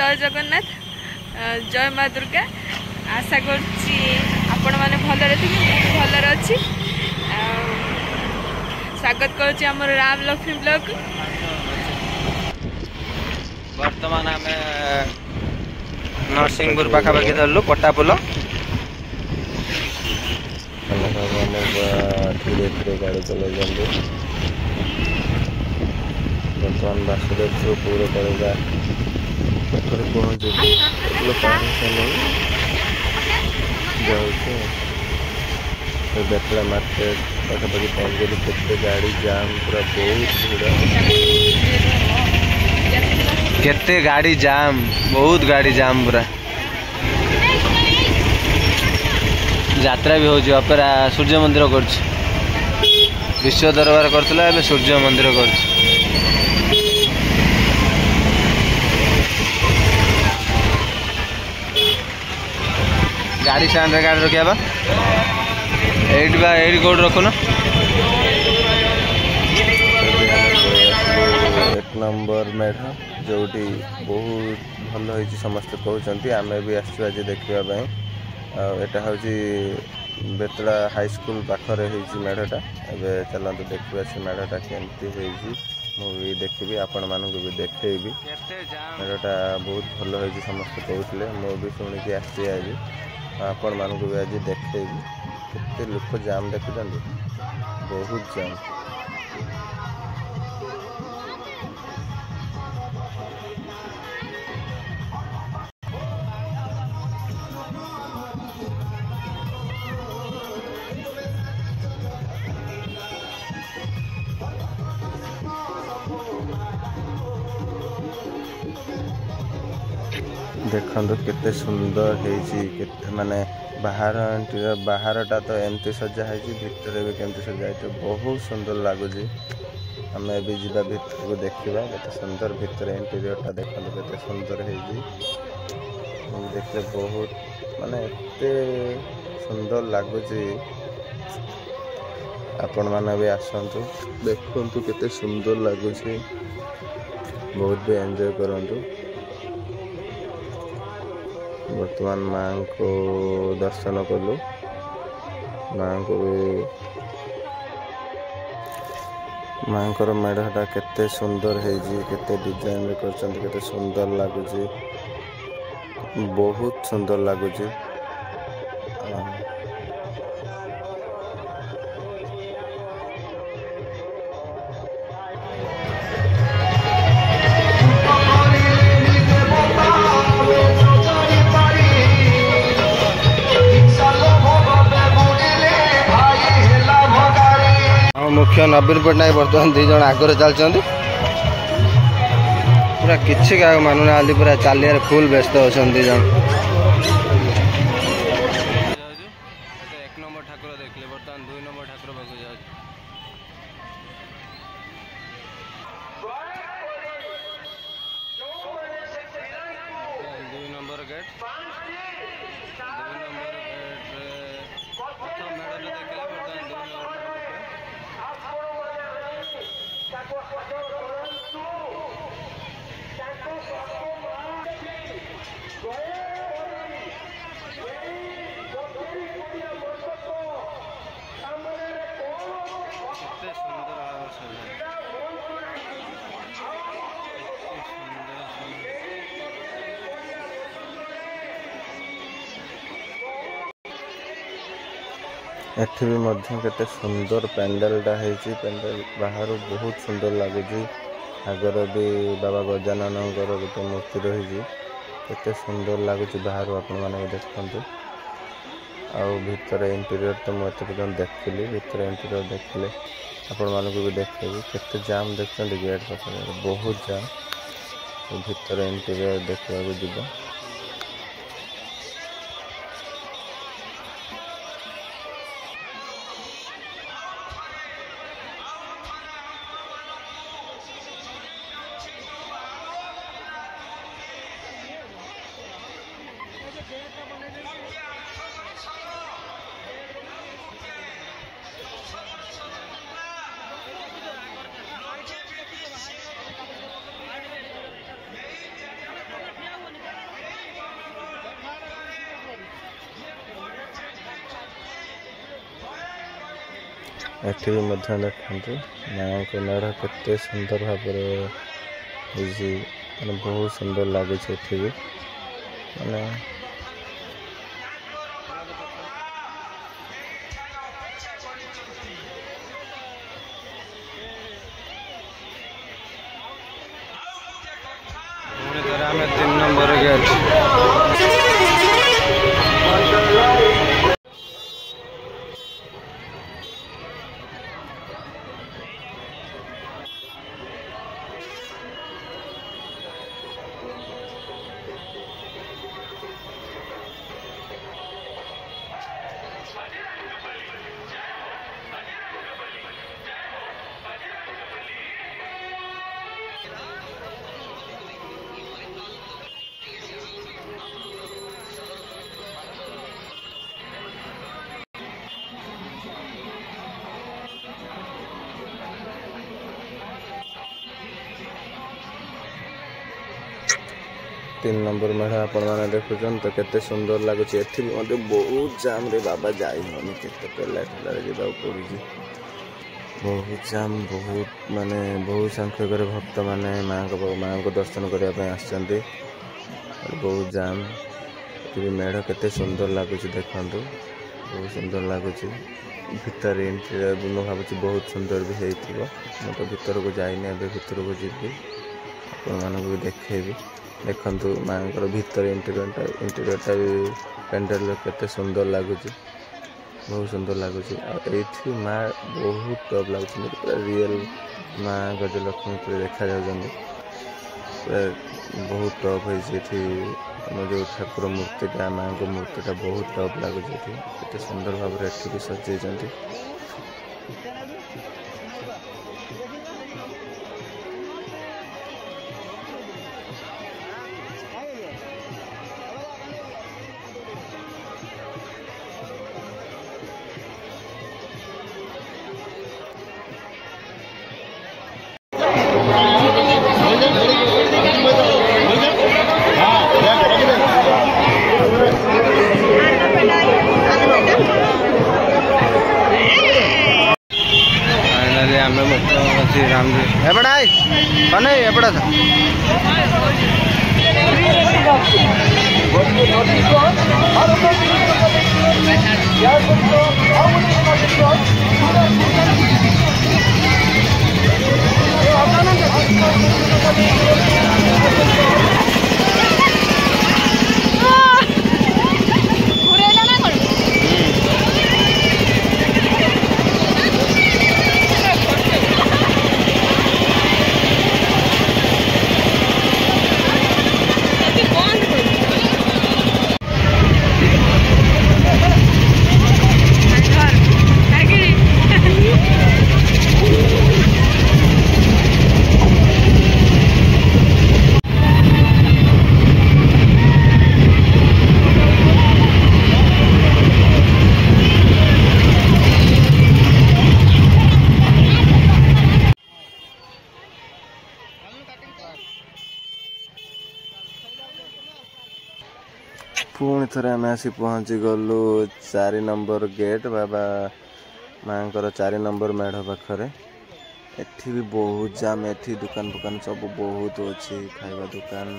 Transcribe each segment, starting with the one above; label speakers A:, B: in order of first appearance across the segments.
A: जय जगन्नाथ जय माँ दुर्गा। आशा करुच्ची आपण मैंने भलरे थे भलरे अच्छी। स्वागत करुच्ची आमर राम लक्ष्मी ब्लॉग।
B: वर्तमान आम नरसिंहपुर पाखापाखि धरलु पट्टापुल। धीरे धीरे गाड़ी चल बर्तमान वासुदेव पूरे पड़ेगा पहुँच बेतला मार्केट पाखापाखि पहुँच गली। केते गाड़ी जाम पूरा बहुत भीड़ केते गाड़ी जाम बहुत गाड़ी जाम पूरा। यात्रा भी हो अपरा सूर्य मंदिर कर विश्व दरबार करथिला एबे सूर्य मंदिर कर। गाड़ी स्टैंड रे गाड़ी रखिया बा एडी कोड रखो ना। एक नंबर मेढ़ जोटी बहुत भल होई समस्त कहते आम भी आज देखा एटा हूँ बेतला हाई स्कूल पाखरे मेढ़टा। एबे चलते देखा से मेढ़टा केमती मुझे देखी आपण मानक भी देखी मेढ़टा बहुत भल हो समस्त कहते मुझे शुणिकी आसी आज आपण मानक भी आज देखी केते लोक जाम देखुं बहुत जाम। देखो केते सुंदर है माने बाहरटा तो एमती सजा है भितर भी केमती सजा है बहुत सुंदर लगुच। आम भी जा भितर को देखा केते सुंदर भितर इंटीरियरटा देखो केते सुंदर है देखते बहुत माने एते सुंदर लगुच। आपण माने भी आसतु देखु केते सुंदर लगुच बहुत भी एंजॉय करंतु। वर्तमान माँ को दर्शन कलु माँ को भी माँ को मेढ़टा केते सुंदर है केते डिजाइन कर केते सुंदर लगुच बहुत सुंदर लगुच। मुख्य नवीन पट्टनायक बर्तमान दी जन आगे चलते पूरा किसी क्या मानुना पूरा चलिए फुल व्यस्त अच्छा दी जन। एक नंबर ठाकुर देखले बर्तमान 2 नंबर ठाकुर पाक जा 2 नंबर गेट 2 नंबर गेट प्रथम मेढ़ देखले बर्तमान 2 नंबर एठी भी मध्य केते सुंदर पेंडलटा है पेंडल बाहर बहुत सुंदर लगुच। आगर भी बाबा गजाननकर गोटे मूर्ति रही केते सुंदर लगुच बाहर आपण माने देखते। आउ भितर इंटीरियर तो मुझे पर्यटन देखली भितर इंटीरियर देखले आपण मानक भी देखेबी केते जाम देखते गेट पास बहुत जाम भितर इंटीरियर देखा जीव। एठी भी मध्य देखते माँ को मेढ़ केते सुंदर भाव माने बहुत सुंदर लगे भी माने आम 3 नंबर गेट तीन नंबर मेढ़ आपण मैंने देखुन तो केते सुंदर लगुच एथि बहुत जाम रे बाबा जाई होनी केते पेला ठेला पड़ी बहुत जाम बहुत माने बहुत संख्यक भक्त माने माँ को दर्शन करने आसचंती बहुत जाम ये मेढ़ केते सुंदर लगुच देखु बहुत सुंदर लगुच भितर इंटीरियर भी मैं भावुँ बहुत सुंदर भी हो तो भीतर को जाइनी अभी भीतर को जीवी आप भी देखेबी देखु माँ भीतर इंटीरियरटा भी पेंडेल केते सुंदर लगुच बहुत सुंदर लगुच ये माँ बहुत टॉप लगुच रियल माँ गजलक्ष्मी पूरे देखा जाऊँगी बहुत टॉप है जो ठाकुर मूर्तिटा माँ को मूर्तिटा बहुत टॉप लगुच ये सुंदर भाव भी सजाई राम जी एपड़ा कने एपड़ा था पुणी थे आम आसी पहुँची गलु 4 नंबर गेट बाबा माँ 4 नंबर मेढ़ पाखे एठी भी बहुत जाम एठी दुकान फुकान सब बहुत अच्छी खाଇବା दुकान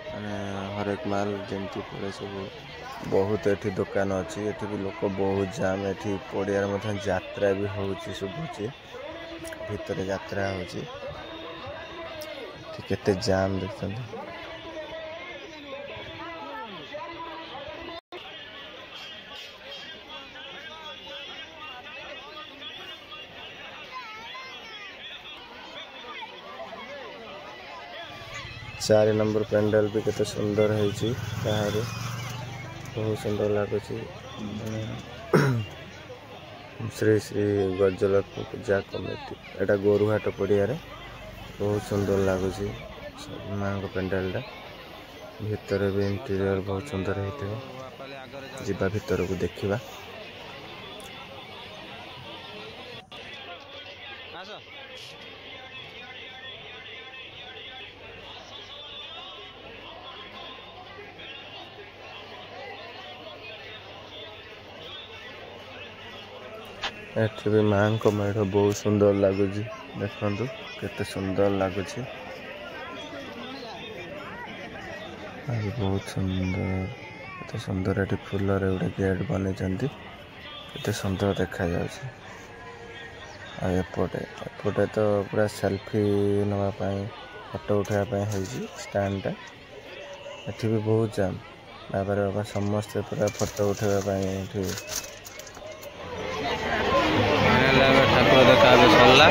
B: माने हरेक माल जमती पड़े सब बहुत एठी दुकान अच्छी एठी भी लोक बहुत जाम एठी पड़ियार मध्य यात्रा भी होची शुभुची भीतर यात्रा होची केते जाम देखते 4 नंबर पेंडल भी केते सुंदर है बहुत सुंदर लगुच श्री श्री गजलक्ष्मी पूजा कमिटी एटा गोरुहाट पड़िया बहुत सुंदर लगुच माँ को पेंडलटा भीतर भी इंटीरियर बहुत सुंदर होता जीवा भीतर को देखा एठी भी माँ को मेढ़ बहुत सुंदर लगुच देखु केते सुंदर लगुच बहुत सुंदर केते सुंदर एठी फूल रे गोटे गेट बने केते सुंदर देखा जाउछि। एपटे एपटे तो पूरा सेल्फी नवा फोटो उठाया स्टैंड टा एठी भी बहुत जाम बाबा समस्ते पूरा फोटो उठाया ठाकुर देखा सरला।